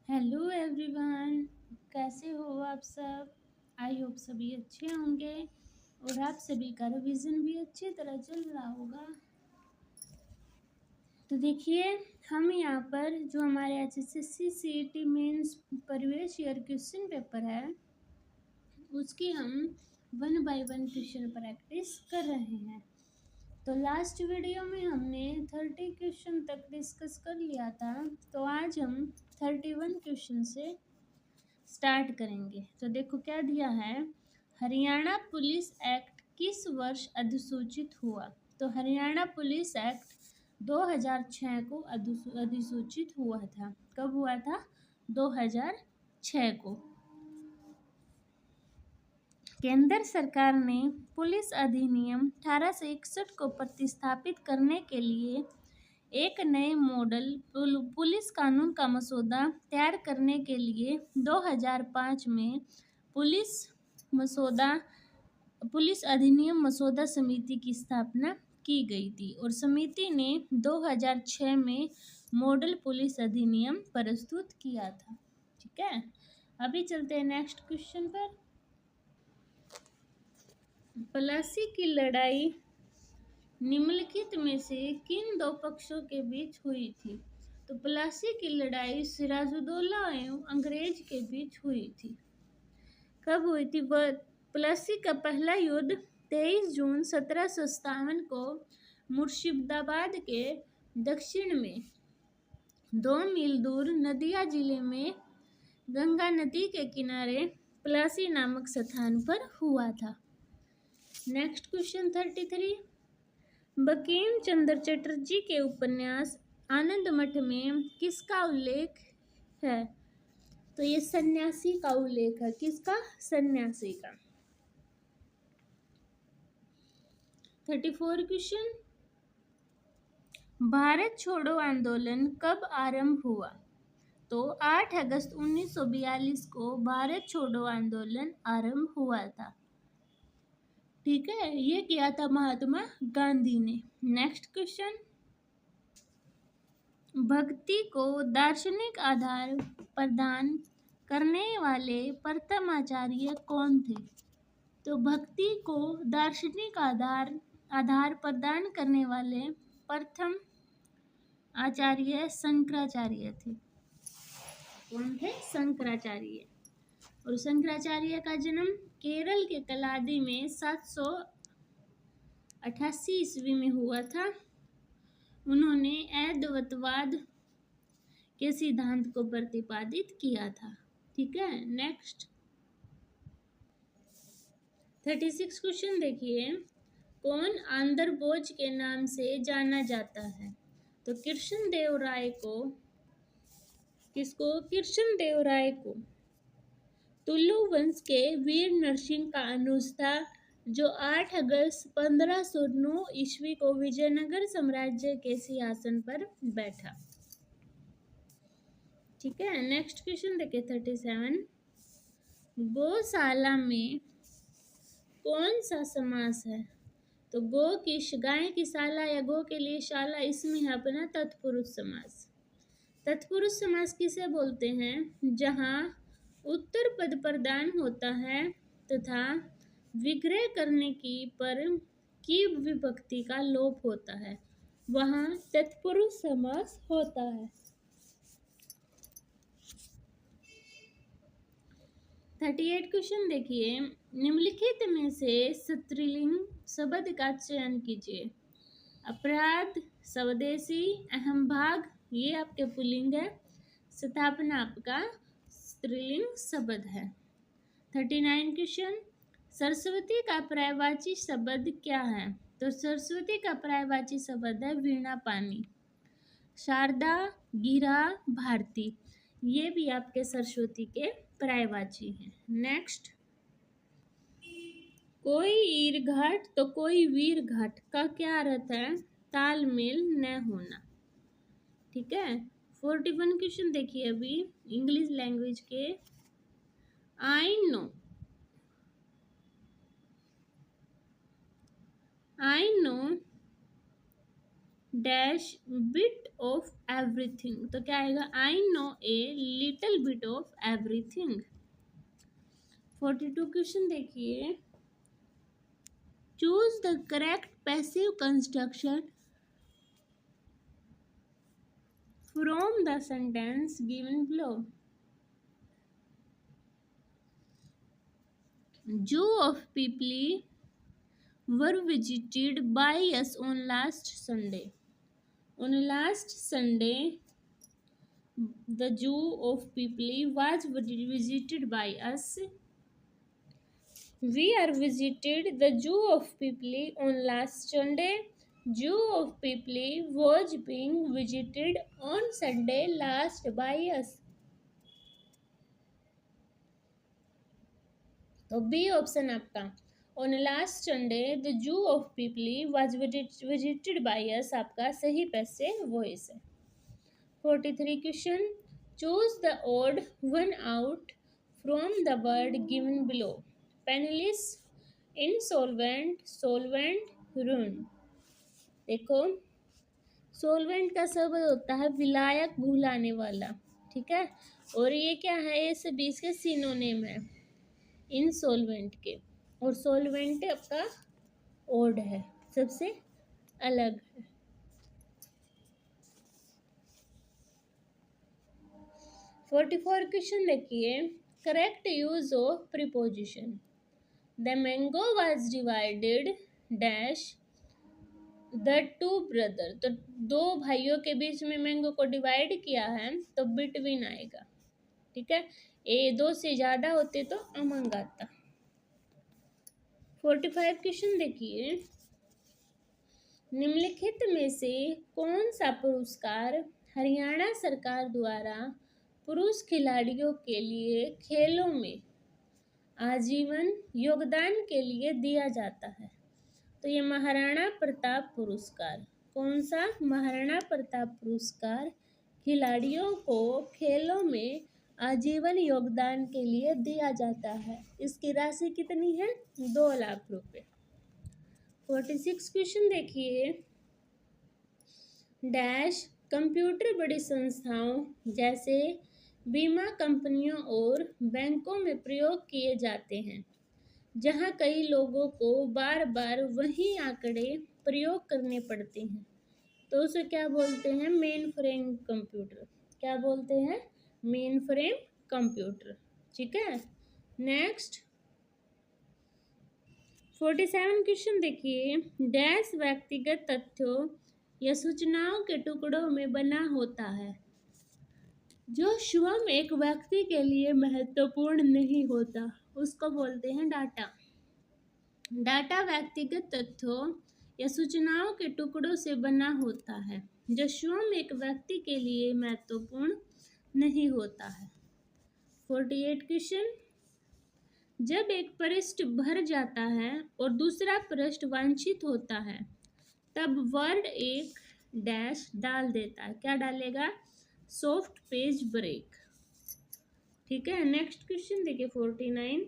Hello everyone, कैसे हो आप सब। आई होप सभी अच्छे होंगे और आप सभी का रिवीजन भी अच्छी तरह चल रहा होगा। तो देखिए, हम यहाँ पर जो हमारे HSSC CET मेंस परिवेश ईयर क्वेश्चन पेपर है उसकी हम 1 बाय 1 क्वेश्चन प्रैक्टिस कर रहे हैं। तो लास्ट वीडियो में हमने 30 क्वेश्चन तक डिस्कस कर लिया था, तो आज हम 31 क्वेश्चन से स्टार्ट करेंगे। तो देखो क्या दिया है, हरियाणा पुलिस एक्ट किस वर्ष अधिसूचित हुआ। तो हरियाणा पुलिस एक्ट 2006 को अधिसूचित हुआ था। कब हुआ था? 2006 को। केंद्र सरकार ने पुलिस अधिनियम 1861 को प्रतिस्थापित करने के लिए एक नए मॉडल पुलिस कानून का मसौदा तैयार करने के लिए 2005 में पुलिस अधिनियम मसौदा समिति की स्थापना की गई थी और समिति ने 2006 में मॉडल पुलिस अधिनियम प्रस्तुत किया था। ठीक है, अभी चलते हैं नेक्स्ट क्वेश्चन पर। प्लासी की लड़ाई निम्नलिखित में से किन दो पक्षों के बीच हुई थी। तो प्लासी की लड़ाई सिराजुद्दौला एवं अंग्रेज के बीच हुई थी। कब हुई थी? प्लासी का पहला युद्ध 23 जून 1757 को मुर्शिदाबाद के दक्षिण में 2 मील दूर नदिया जिले में गंगा नदी के किनारे प्लासी नामक स्थान पर हुआ था। Next question 33। बंकिम चंद्र चटर्जी के उपन्यास आनंद मठ में किसका उल्लेख है। तो ये सन्यासी का उल्लेख है। किसका? सन्यासी का। 34 क्वेश्चन, भारत छोड़ो आंदोलन कब आरंभ हुआ। तो 8 अगस्त 1942 को भारत छोड़ो आंदोलन आरंभ हुआ था। ठीक है, ये किया था महात्मा गांधी ने। नेक्स्ट क्वेश्चन, भक्ति को दार्शनिक आधार प्रदान करने वाले प्रथम आचार्य कौन थे। तो भक्ति को दार्शनिक आधार प्रदान करने वाले प्रथम आचार्य शंकराचार्य थे। कौन थे? शंकराचार्य। और शंकराचार्य का जन्म केरल के कलादी में 788 ईस्वी में हुआ था। उन्होंने अद्वैतवाद के सिद्धांत को प्रतिपादित किया था। ठीक है, नेक्स्ट 36 क्वेश्चन देखिए, कौन आंध्र बोझ के नाम से जाना जाता है। तो कृष्णदेव राय को, किसको? कृष्णदेव राय को तुलु वंश के वीर नरसिंह का अनुज था, जो 8 अगस्त 1509 ईस्वी को विजयनगर साम्राज्य के सिंहासन पर बैठा। ठीक है, नेक्स्ट क्वेश्चन देखिए 37। गौशाला में कौन सा समास है। तो गो की, गाय की शाला या गो के लिए शाला, इसमें है अपना तत्पुरुष समास। तत्पुरुष समास किसे बोलते हैं? जहाँ उत्तर पद प्रधान होता है तथा विग्रह करने की विभक्ति का लोप होता है, वहाँ तत्पुरुष समास होता है। 38 क्वेश्चन देखिए, निम्नलिखित में से स्त्रीलिंग शब्द का चयन कीजिए। अपराध, स्वदेशी, अहम भाग, ये आपके पुल्लिंग है। स्थापना आपका स्त्रीलिंग शब्द है। 39 क्वेश्चन, सरस्वती का पर्यायवाची शब्द क्या है। तो सरस्वती का पर्यायवाची शब्द है वीणा पानी। शारदा, गिरा, भारती, ये भी आपके सरस्वती के पर्यायवाची हैं। नेक्स्ट, कोई ईर घाट तो कोई वीर घाट का क्या अर्थ है? तालमेल न होना। ठीक है, 41 क्वेश्चन देखिए अभी इंग्लिश लैंग्वेज के। I know dash bit of everything. तो क्या आएगा? I know a little benefit of everything. 42 question देखिए, choose the correct passive construction from the sentence given below. Zoo of people were visited by us on last Sunday. On last Sunday, the zoo of people was visited by us. We are visited the zoo of people on last Sunday. Zoo of people was being visited on Sunday last by us. तो B option आपका on last Sunday the zoo of people was visited by us आपका सही passive voice है। 43 question, choose the odd one out from the word given below. Penniless, insolvent, solvent, ruin. देखो solvent का शब्द होता है विलायक भुलाने वाला, ठीक है, और ये क्या है, ये सभी इसके सिनोनिम है इनसॉल्वेंट के, और सॉल्वेंट आपका ओड है, सबसे अलग है। 44 क्वेश्चन देखिए, correct use of preposition. The mango was divided dash the two brother. तो दो भाइयों के बीच में मैंगो को डिवाइड किया है तो बिटवीन आएगा, ठीक है, ए दो से ज्यादा होते तो अमंग आता। 45 क्वेश्चन देखिए, निम्नलिखित में से कौन सा पुरस्कार हरियाणा सरकार द्वारा पुरुष खिलाड़ियों के लिए खेलों में आजीवन योगदान के लिए दिया जाता है। तो ये महाराणा प्रताप पुरस्कार, कौन सा, महाराणा प्रताप पुरस्कार खिलाड़ियों को खेलों में आजीवन योगदान के लिए दिया जाता है। इसकी राशि कितनी है, 2 लाख रुपए। 46 क्वेश्चन देखिए, डैश कंप्यूटर बड़ी संस्थाओं जैसे बीमा कंपनियों और बैंकों में प्रयोग किए जाते हैं, जहां कई लोगों को बार बार वही आंकड़े प्रयोग करने पड़ते हैं। तो उसे क्या बोलते हैं, मेन फ्रेम कंप्यूटर। क्या बोलते हैं, मेन फ्रेम कंप्यूटर, ठीक है। नेक्स्ट 47 क्वेश्चन देखिए, डैश व्यक्तिगत तथ्यों या सूचनाओं के टुकड़ों में बना होता है जो स्वयं एक व्यक्ति के लिए महत्वपूर्ण नहीं होता, उसको बोलते हैं डाटा। डाटा व्यक्तिगत तथ्यों या सूचनाओं के टुकड़ों से बना होता है जो स्वयं एक व्यक्ति के लिए महत्वपूर्ण नहीं होता है। 48 क्वेश्चन, जब एक पृष्ठ भर जाता है और दूसरा पृष्ठ वांछित होता है तब वर्ड एक डैश डाल देता है। क्या डालेगा, सॉफ्ट पेज ब्रेक, ठीक है। नेक्स्ट क्वेश्चन देखिए 49,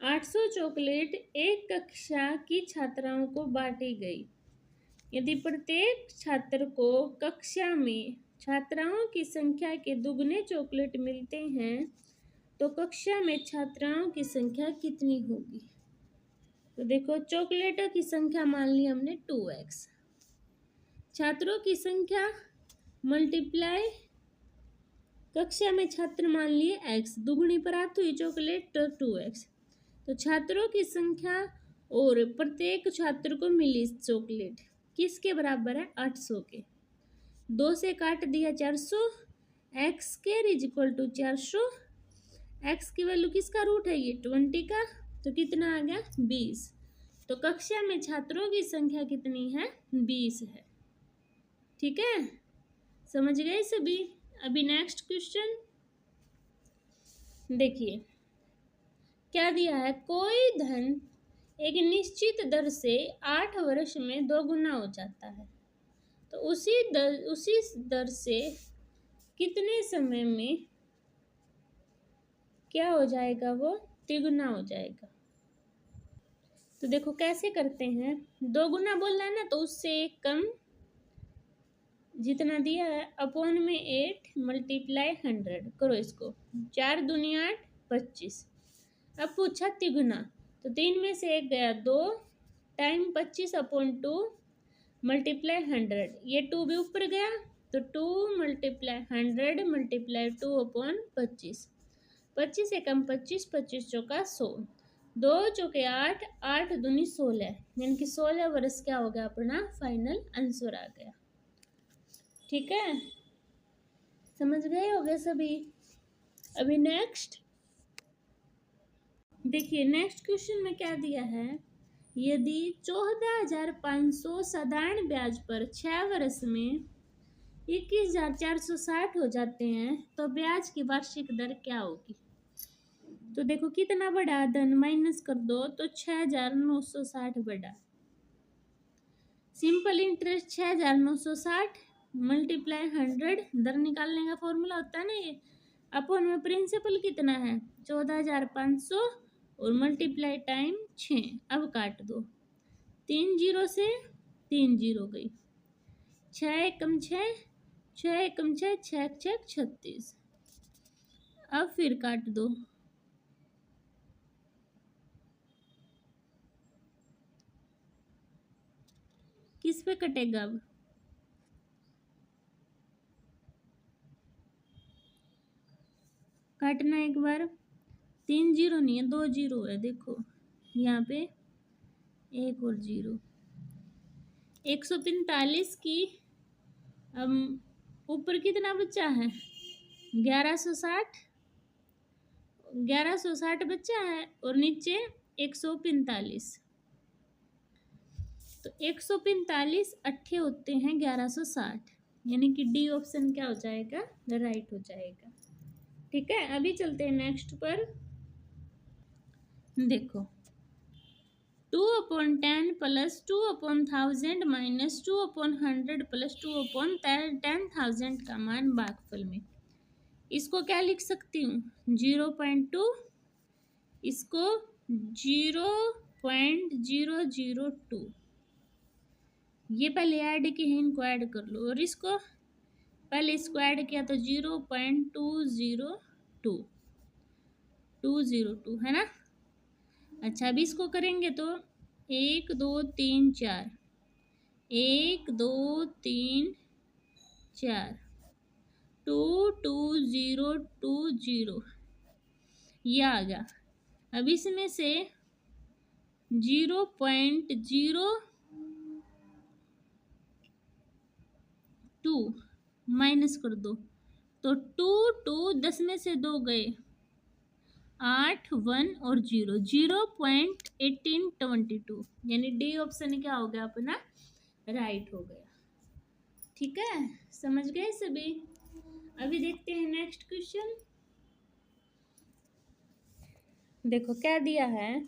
800 चॉकलेट एक कक्षा की छात्राओं को बांटी गई। यदि प्रत्येक छात्र को कक्षा में छात्राओं की संख्या के दुगने चॉकलेट मिलते हैं तो कक्षा में छात्राओं की संख्या कितनी होगी। तो देखो चॉकलेटों की संख्या मान ली हमने 2x, छात्रों की संख्या मल्टीप्लाई कक्षा में छात्र मान लिए x, दुगुनी प्राप्त हुई चॉकलेट तो 2x। तो छात्रों की संख्या और प्रत्येक छात्र को मिली चॉकलेट किसके बराबर है, 800 के। 2 से काट दिया 400, x square is equal to 400, x की वैल्यू किसका रूट है, ये 20 का, तो कितना आ गया 20। तो कक्षा में छात्रों की संख्या कितनी है, 20 है, ठीक है, समझ गए सभी। अभी नेक्स्ट क्वेश्चन देखिए, क्या दिया है, कोई धन एक निश्चित दर से 8 वर्ष में 2 गुना हो जाता है तो उसी दर से कितने समय में क्या हो जाएगा, वो तिगुना हो जाएगा। तो देखो कैसे करते हैं, 2 गुना बोलना है ना, तो उससे एक कम जितना दिया है अपॉन में 8 मल्टीप्लाई 100 करो इसको। 4 दूनी 8 25। अब पूछा तिगुना, तो 3 में से 1 गया 2 टाइम 25 अपॉन 2 मल्टीप्लाई 100। ये 2 भी ऊपर गया तो 2 मल्टीप्लाई 100 मल्टीप्लाई 2 अपॉन 25। 25 एकम 25, 25 चौका 100, 2 चौके 8, 8 दूनी 16, यानी कि 16 वर्ष क्या हो गया अपना फाइनल आंसर आ गया। ठीक है, समझ गए होगे सभी। अभी नेक्स्ट देखिए, नेक्स्ट क्वेश्चन में क्या दिया है, यदि 14,500 साधारण ब्याज पर 6 वर्ष में 21,460 हो जाते हैं तो ब्याज की वार्षिक दर क्या होगी। तो देखो कितना बढ़ा, धन माइनस कर दो तो 6,960 बढ़ा। सिंपल इंटरेस्ट 6,960 मल्टीप्लाई 100, दर निकालने का फॉर्मूला होता है ना ये। अपॉन में प्रिंसिपल कितना है 14,500 और मल्टीप्लाई टाइम 6। अब काट दो, 3 जीरो से 3 जीरो गई, 6 एकम 6, 6 एकम 6, 6 6 36। अब फिर काट दो, किस पे कटेगा अब, काटना एक बार। 3 जीरो नहीं है, 2 जीरो है, देखो यहाँ पे एक और जीरो। 145 की ऊपर कितना बचा है 1160, 1160 बचा है और नीचे 145। तो 145 अट्ठे होते हैं 1160, यानी कि डी ऑप्शन क्या हो जाएगा, राइट हो जाएगा। ठीक है, अभी चलते हैं नेक्स्ट पर। देखो 2/10 प्लस 2/1000 माइनस 2/100 प्लस 2/10,000 का मान भागफल में, इसको क्या लिख सकती हूँ 0.2, इसको 0.002। ये पहले ऐड किए हैं, इनको ऐड कर लो, और इसको पहले इसको ऐड किया तो 0.202 है ना। अच्छा, अभी इसको करेंगे तो 1 2 3 4, 1 2 3 4, 2 2 0 2 0, ये आ गया। अब इसमें से 0.02 माइनस कर दो तो 2 2 10 में से 2 गए 8 1 और 0, 0.1822, यानी डी ऑप्शन क्या हो गया अपना, राइट हो गया। ठीक है, समझ गए सभी। अभी देखते हैं नेक्स्ट क्वेश्चन। देखो क्या दिया है,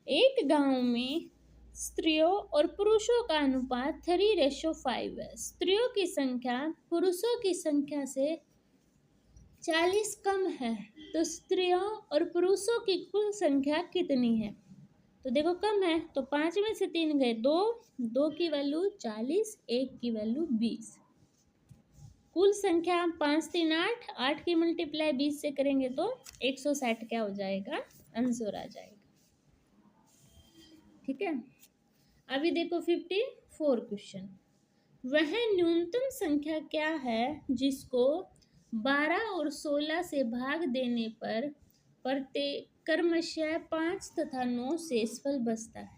एक गांव में स्त्रियों और पुरुषों का अनुपात 3:5 है। स्त्रियों की संख्या पुरुषों की संख्या से 40 कम है, तो स्त्रियों और पुरुषों की कुल संख्या कितनी है। तो देखो कम है तो 5 में से 3 गए 2, 2 की वैल्यू 40, 1 की वैल्यू 20। कुल संख्या 5 3 8, 8 की मल्टीप्लाई 20 से करेंगे तो 160 क्या हो जाएगा, आंसर आ जाएगा। ठीक है, अभी देखो 54 क्वेश्चन, वह न्यूनतम संख्या क्या है जिसको 12 और 16 से भाग देने पर प्रत्येक क्रमशः 5 तथा 9 शेषफल बचता है।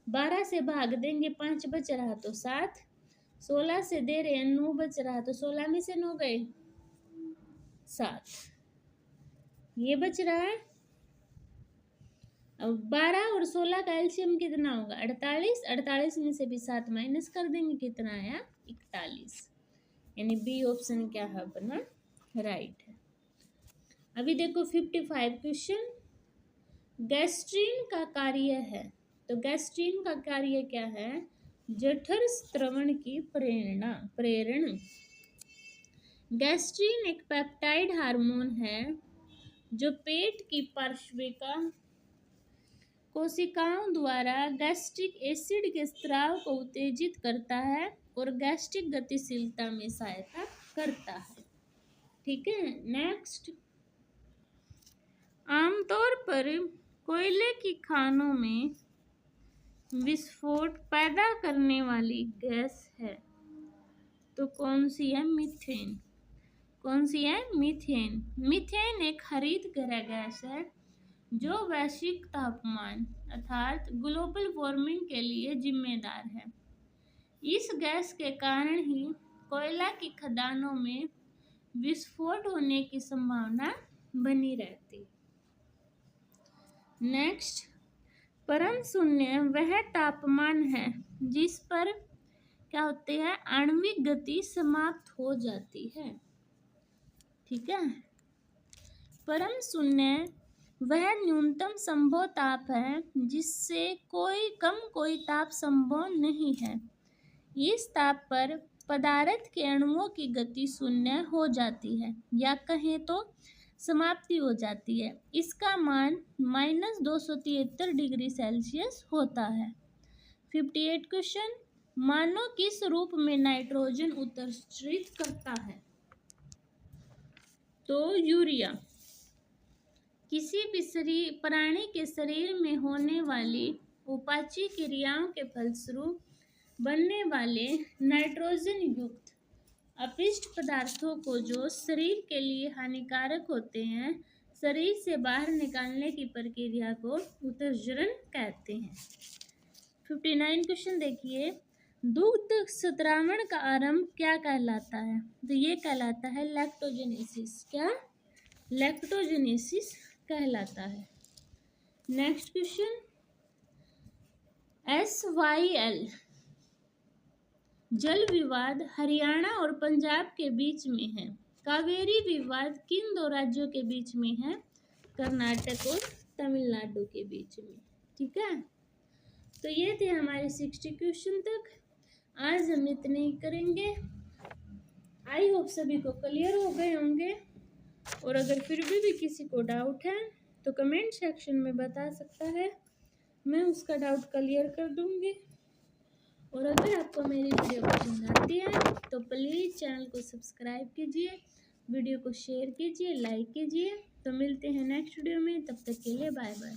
12 से भाग देंगे 5 बच रहा तो 7, 16 से दे रहे हैं 9 बच रहा तो 16 में से 9 गए 7, ये बच रहा है। अब 12 और 16 का एलसीएम कितना होगा 48, 48 में से भी 7 माइनस कर देंगे, कितना आया 41, यानी बी ऑप्शन क्या है अपना, राइट है। अभी देखो 55 क्वेश्चन, गैस्ट्रीन का कार्य है, तो गैस्ट्रीन का कार्य क्या है, जठर स्त्रवण की प्रेरण। गैस्ट्रीन एक पेप्टाइड हार्मोन है जो पेट की पार्श्विका कोशिकाओं द्वारा गैस्ट्रिक एसिड के स्राव को उत्तेजित करता है और गैस्ट्रिक गतिशीलता में सहायता करता है। ठीक है, नेक्स्ट, आमतौर पर कोयले की खानों में विस्फोट पैदा करने वाली गैस है, तो कौन सी है? मीथेन। कौन सी है? मीथेन। मीथेन एक हरित गृह गैस है जो वैश्विक तापमान अर्थात ग्लोबल वार्मिंग के लिए जिम्मेदार है। इस गैस के कारण ही कोयला की खदानों में विस्फोट होने की संभावना बनी रहती है। नेक्स्ट, परम शून्य वह तापमान है जिस पर क्या होते हैं? आणविक गति समाप्त हो जाती है। ठीक है, परम शून्य वह न्यूनतम संभव ताप है जिससे कोई ताप संभव नहीं है। इस ताप पर पदार्थ के अणुओं की गति शून्य हो जाती है या कहें तो समाप्ति हो जाती है। इसका मान -273 डिग्री सेल्सियस होता है। 58 क्वेश्चन, मानो किस रूप में नाइट्रोजन उत्सर्जित करता है? तो यूरिया। किसी भी प्राणी के शरीर में होने वाली उपापचय क्रियाओं के फलस्वरूप बनने वाले नाइट्रोजन युक्त अपशिष्ट पदार्थों को जो शरीर के लिए हानिकारक होते हैं, शरीर से बाहर निकालने की प्रक्रिया को उत्सर्जन कहते हैं। 59 क्वेश्चन देखिए, दुग्ध स्त्रावण का आरंभ क्या कहलाता है? तो ये कहलाता है लैक्टोजेनेसिस। क्या? लैक्टोजेनेसिस कहलाता है। नेक्स्ट क्वेश्चन, SYL जल विवाद हरियाणा और पंजाब के बीच में है। कावेरी विवाद किन दो राज्यों के बीच में है? कर्नाटक और तमिलनाडु के बीच में। ठीक है, तो ये थे हमारे 60 क्वेश्चन तक। आज हम इतने ही करेंगे। आई होप सभी को क्लियर हो गए होंगे, और अगर फिर भी किसी को डाउट है तो कमेंट सेक्शन में बता सकता है, मैं उसका डाउट क्लियर कर दूंगी। और अगर आपको मेरी वीडियो पसंद आती है तो प्लीज़ चैनल को सब्सक्राइब कीजिए, वीडियो को शेयर कीजिए, लाइक कीजिए। तो मिलते हैं नेक्स्ट वीडियो में, तब तक के लिए बाय बाय।